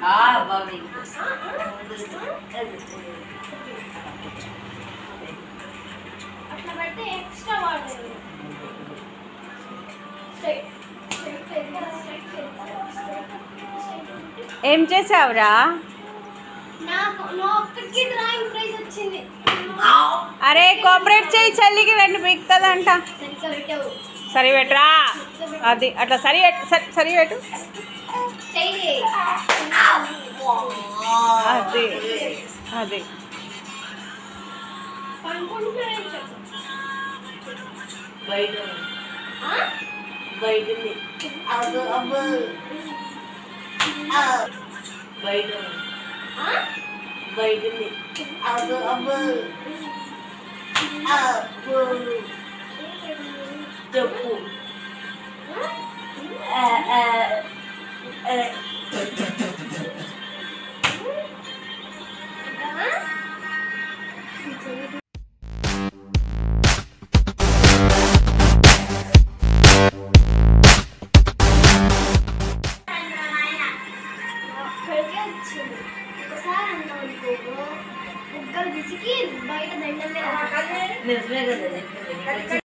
బాబీ అట్లా పెడితే extra water ఏం చేసావురా? నాకు ఒక్కడికి డ్రాయింగ్ ప్రైజ్ వచ్చింది. అరే కోఆపరేట్ చేయి, చల్లికి రెండు పీకుతుందంట. సరిగ్గా పెట్టావు. సరి పెట్టరా, అది అట్లా సరి సరి పెట్టు. అది అది బయట బయట బయట బయట చెప్పు. ఒకసారి అన్నావు బుగ్గలు విసికి బయట దండం మీద నిజమే కదా.